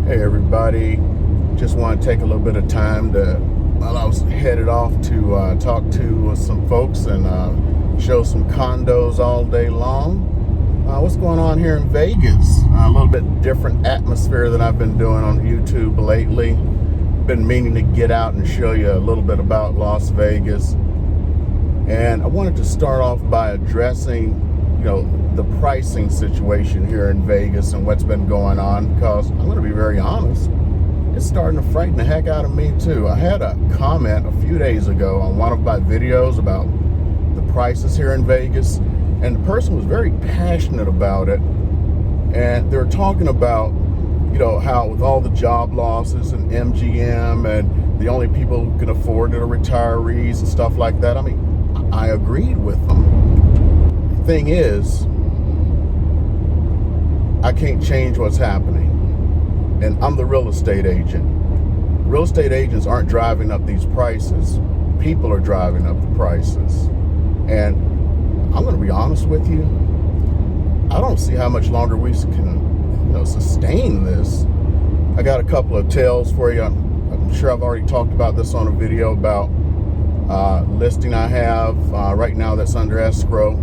Hey everybody, just want to take a little bit of time while I was headed off to talk to some folks and show some condos all day long. What's going on here in Vegas? A little bit different atmosphere than I've been doing on YouTube lately. Been meaning to get out and show you a little bit about Las Vegas. And I wanted to start off by addressing the pricing situation here in Vegas and what's been going on, because I'm going to be very honest, it's starting to frighten the heck out of me too. I had a comment a few days ago on one of my videos about the prices here in Vegas, and the person was very passionate about it, and they're talking about how with all the job losses and MGM and the only people who can afford it are retirees and stuff like that. I mean, I agreed with them. The thing is, I can't change what's happening, and I'm the real estate agent. Real estate agents aren't driving up these prices. People are driving up the prices. And I'm going to be honest with you, I don't see how much longer we can sustain this. I got a couple of tales for you. I'm sure I've already talked about this on a video about listing I have right now that's under escrow.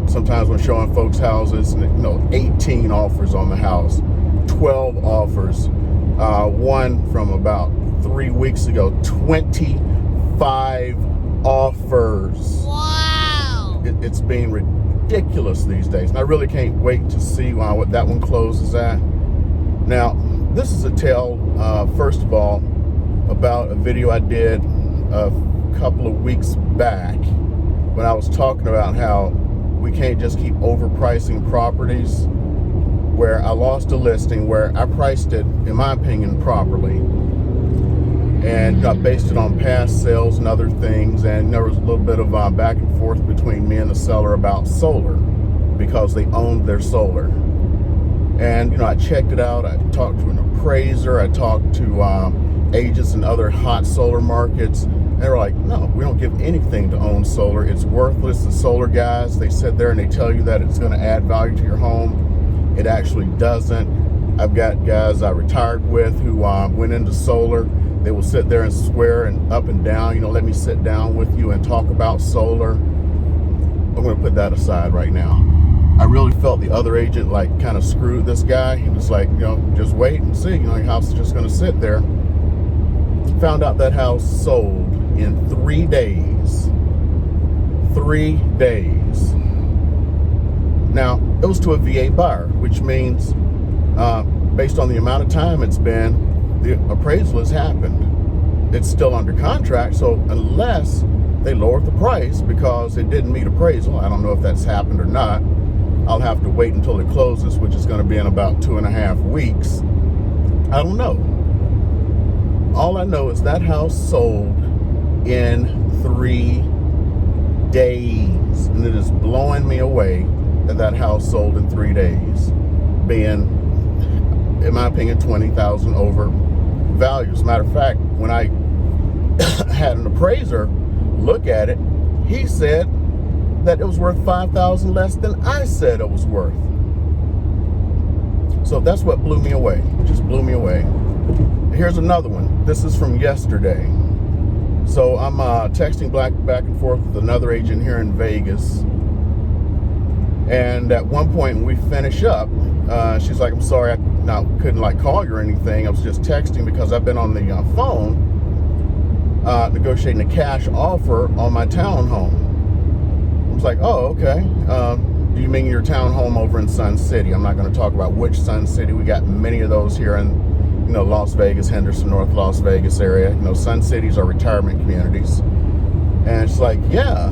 Sometimes when showing folks houses, 18 offers on the house, 12 offers. One from about 3 weeks ago, 25 offers. Wow! It's being ridiculous these days, and I really can't wait to see what that one closes at. Now, this is a tale, first of all, about a video I did a couple of weeks back when I was talking about how we can't just keep overpricing properties, where I lost a listing where I priced it, in my opinion, properly, and based it on past sales and other things, and there was a little bit of back and forth between me and the seller about solar, because they owned their solar. And I checked it out, I talked to an appraiser, I talked to agents in other hot solar markets. They were like, no, we don't give anything to own solar. It's worthless. The solar guys, they sit there and they tell you that it's going to add value to your home. It actually doesn't. I've got guys I retired with who went into solar. They will sit there and swear and up and down, let me sit down with you and talk about solar. I'm going to put that aside right now. I really felt the other agent kind of screwed this guy. He was like, just wait and see. Your house is just going to sit there. Found out that house sold in 3 days. 3 days. Now, it was to a VA buyer, which means based on the amount of time it's been, the appraisal has happened. It's still under contract, so unless they lowered the price because it didn't meet appraisal, I don't know if that's happened or not. I'll have to wait until it closes, which is going to be in about 2.5 weeks. I don't know. All I know is that house sold in 3 days, and it is blowing me away that house sold in 3 days, being, in my opinion, $20,000 over value. As a matter of fact, when I had an appraiser look at it, he said that it was worth $5,000 less than I said it was worth. So that's what blew me away. It just blew me away. Here's another one. This is from yesterday. So I'm texting back and forth with another agent here in Vegas. And at one point when we finish up, she's like, I'm sorry, I couldn't call you or anything. I was just texting because I've been on the phone negotiating a cash offer on my townhome. I was like, oh, okay. Do you mean your townhome over in Sun City? I'm not going to talk about which Sun City. We got many of those here in Las Vegas, Henderson, North Las Vegas area. Sun Cities are retirement communities. And she's like, yeah.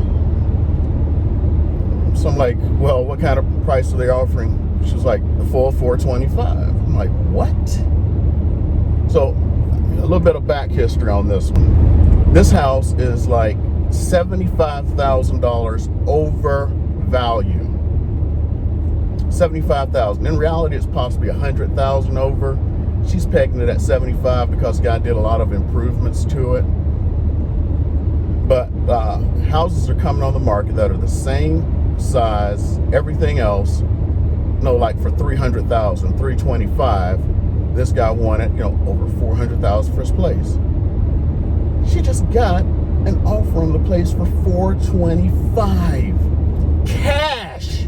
So I'm like, well, what kind of price are they offering? She was like, the full $425. I'm like, what? So a little bit of back history on this one. This house is like $75,000 over value. $75,000. In reality, it's possibly $100,000 over. She's pegging it at 75 because God did a lot of improvements to it. But houses are coming on the market that are the same size, everything else, for $300,000, $325. this guy wanted, over $400,000 for his place. She just got an offer on the place for $425,000. Cash.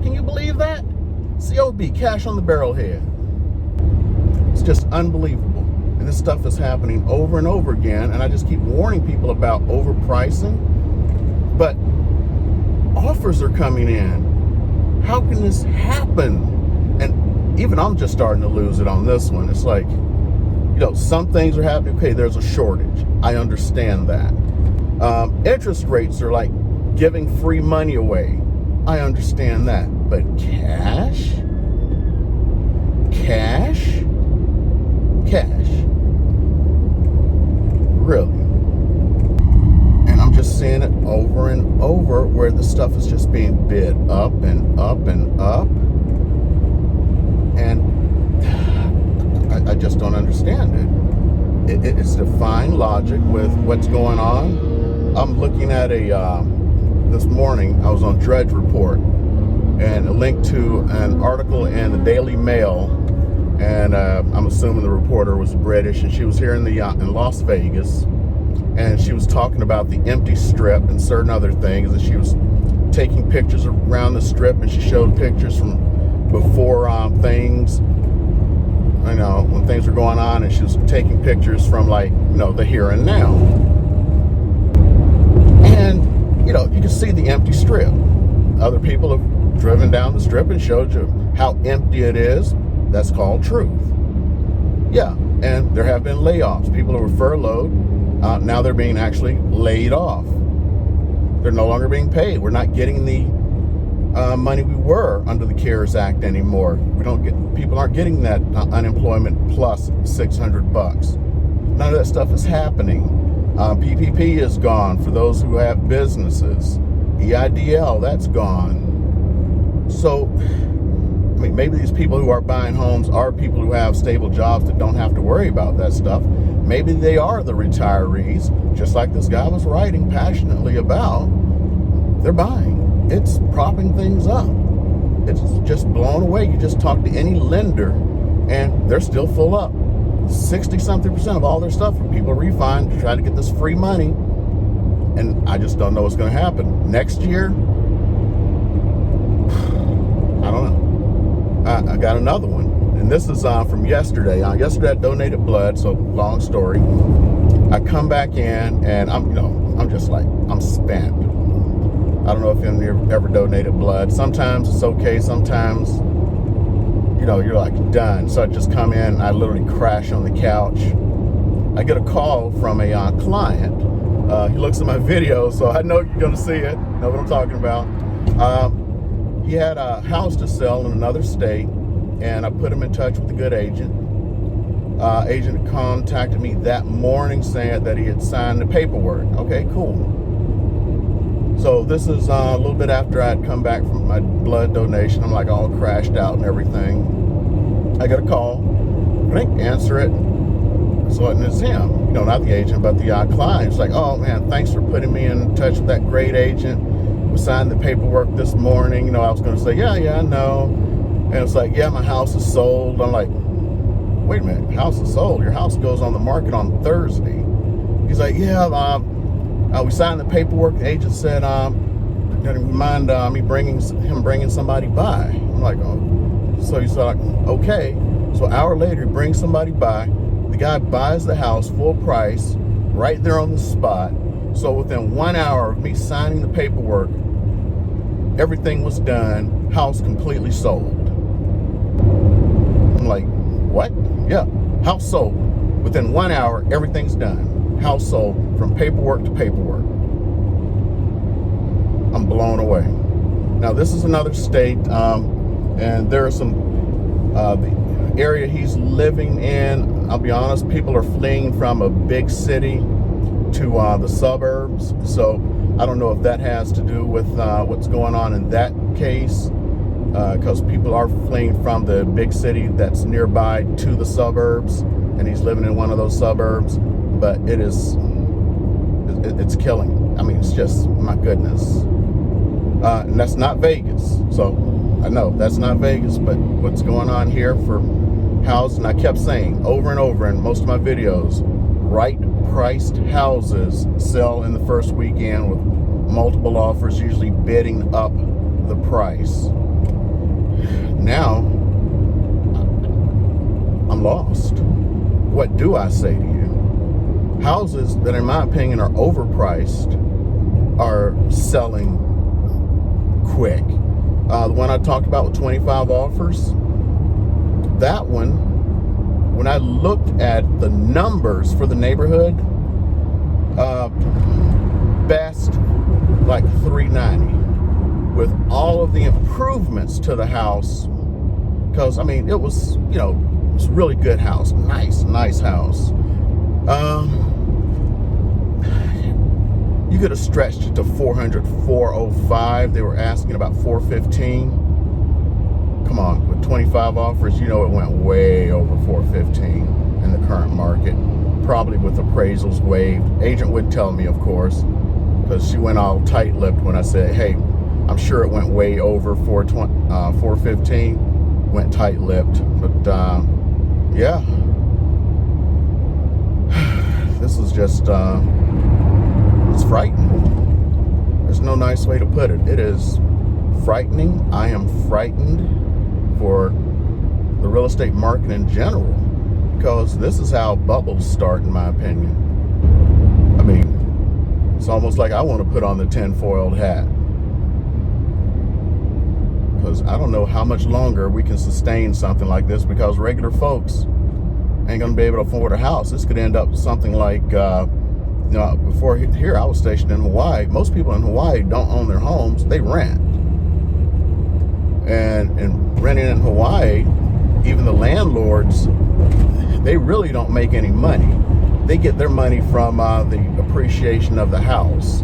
Can you believe that? COB, cash on the barrelhead. It's just unbelievable. And this stuff is happening over and over again. And I just keep warning people about overpricing. But offers are coming in. How can this happen? And even I'm just starting to lose it on this one. It's like, some things are happening. Okay, there's a shortage. I understand that. Interest rates are like giving free money away. I understand that. But cash? Really? And I'm just seeing it over and over where the stuff is just being bid up and up and up. And I just don't understand it. It's defying logic with what's going on. I'm looking at this morning, I was on Drudge Report, and a link to an article in the Daily Mail, and I'm assuming the reporter was British, and she was here in Las Vegas, and she was talking about the empty strip and certain other things, and she was taking pictures around the strip, and she showed pictures from before things, when things were going on, and she was taking pictures from the here and now. And, you can see the empty strip. Other people have driven down the strip and showed you how empty it is. That's called truth. Yeah, and there have been layoffs. People who were furloughed, now they're being actually laid off. They're no longer being paid. We're not getting the money we were under the CARES Act anymore. People aren't getting that unemployment plus $600. None of that stuff is happening. PPP is gone for those who have businesses. EIDL, that's gone. So, maybe these people who are buying homes are people who have stable jobs that don't have to worry about that stuff. Maybe they are the retirees, just like this guy was writing passionately about. They're buying. It's propping things up. It's just blown away. You just talk to any lender, and they're still full up. 60-something% of all their stuff for people to refi to try to get this free money. And I just don't know what's going to happen. Next year, I don't know. I got another one. And this is from yesterday. Yesterday I donated blood, so long story. I come back in, and I'm just like, I'm spent. I don't know if any of you ever donated blood. Sometimes it's okay. Sometimes, you're like done. So I just come in, and I literally crash on the couch. I get a call from a client. He looks at my video, so I know you're going to see it. Know what I'm talking about. He had a house to sell in another state, and I put him in touch with a good agent. Agent contacted me that morning saying that he had signed the paperwork. Okay, cool. So this is a little bit after I'd come back from my blood donation. I'm like all crashed out and everything. I get a call. Answer it. So it's him. Not the agent, but the client. It's like, oh man, thanks for putting me in touch with that great agent. We signed the paperwork this morning. I was going to say, yeah, I know. And it's like, yeah, my house is sold. I'm like, wait a minute, house is sold? Your house goes on the market on Thursday. He's like, yeah, we signed the paperwork. The agent said, do you mind me bringing somebody by? I'm like, oh. So he's like, okay. So an hour later, he brings somebody by. The guy buys the house full price right there on the spot. So within 1 hour of me signing the paperwork, everything was done. House completely sold. I'm like, what? Yeah, house sold. Within 1 hour, everything's done. House sold from paperwork to paperwork. I'm blown away. Now this is another state, and there are some, the area he's living in, I'll be honest, people are fleeing from a big city to the suburbs. So I don't know if that has to do with what's going on in that case, because people are fleeing from the big city that's nearby to the suburbs, and he's living in one of those suburbs. But it's killing. I mean, it's just, my goodness. And that's not Vegas. So I know that's not Vegas, but what's going on here for houses, and I kept saying over and over in most of my videos, right priced houses sell in the first weekend with multiple offers, usually bidding up the price. Now, I'm lost. What do I say to you? Houses that, in my opinion, are overpriced are selling quick. The one I talked about with 25 offers, that one, when I looked at the numbers for the neighborhood, best like $390 with all of the improvements to the house. Because I mean, it was, you know, it was a really good house, nice house. You could have stretched it to 405. They were asking about 415. Come on, with 25 offers, you know it went way over 415 in the current market. Probably with appraisals waived. Agent would tell me, of course, because she went all tight-lipped when I said, hey, I'm sure it went way over 415. Went tight-lipped, but yeah, this is just it's frightening. There's no nice way to put it. It is frightening. I am frightened for the real estate market in general, because this is how bubbles start, in my opinion. I mean, it's almost like I want to put on the tinfoiled hat, because I don't know how much longer we can sustain something like this, because regular folks ain't going to be able to afford a house. This could end up something like, you know, before here I was stationed in Hawaii. Most people in Hawaii don't own their homes, they rent. And renting in Hawaii, even the landlords, they really don't make any money. They get their money from the appreciation of the house.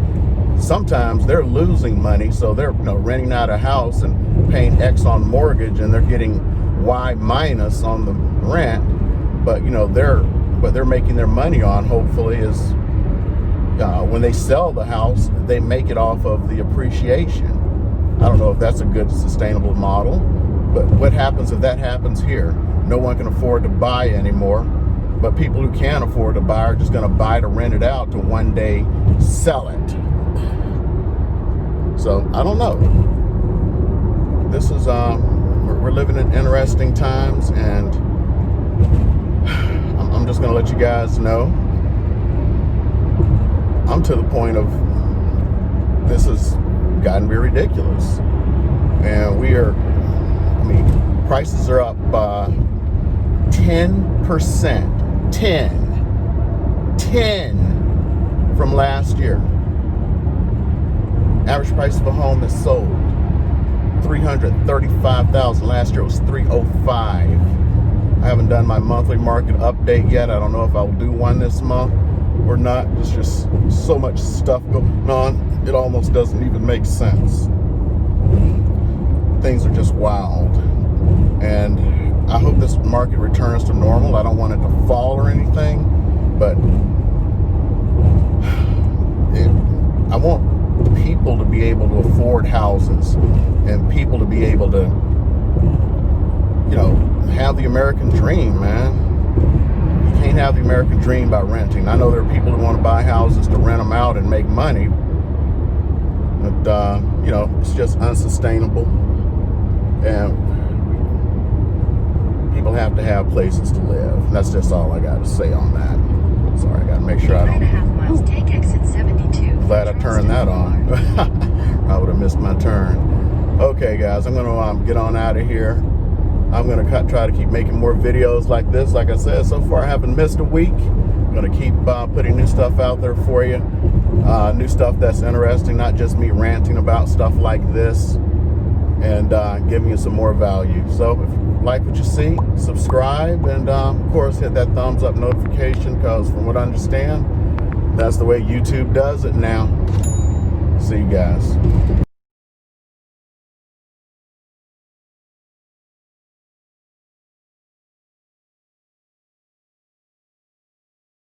Sometimes they're losing money, so they're, you know, renting out a house and paying X on mortgage, and they're getting Y minus on the rent. But you know, what they're making their money on, hopefully, is when they sell the house, they make it off of the appreciation. I don't know if that's a good sustainable model, but what happens if that happens here? No one can afford to buy anymore, but people who can afford to buy are just going to buy to rent it out to one day sell it. So I don't know. This is we're living in interesting times, and I'm just going to let you guys know. I'm to the point of this has gotten to be ridiculous, and we are, I mean, prices are up 10%, 10 from last year. Average price of a home that's sold $335,000. Last year it was $305,000. I haven't done my monthly market update yet. I don't know if I'll do one this month or not. There's just so much stuff going on, it almost doesn't even make sense. Things are just wild, and I hope this market returns to normal. I don't want it to fall or anything, but I want people to be able to afford houses, and people to be able to, you know, have the American dream, man. You can't have the American dream by renting. I know there are people who want to buy houses to rent them out and make money, but you know, it's just unsustainable, and people have to have places to live. That's just all I got to say on that. Sorry, I got to make sure I don't. 3.5 miles, take exit 72. Glad I turned that on. I would have missed my turn. Okay, guys, I'm gonna get on out of here. I'm gonna try to keep making more videos like this. Like I said, so far I haven't missed a week. I'm gonna keep putting new stuff out there for you. New stuff that's interesting, not just me ranting about stuff like this, and giving you some more value. So if you like what you see, subscribe, and of course hit that thumbs up notification, because from what I understand, that's the way YouTube does it now. See you guys.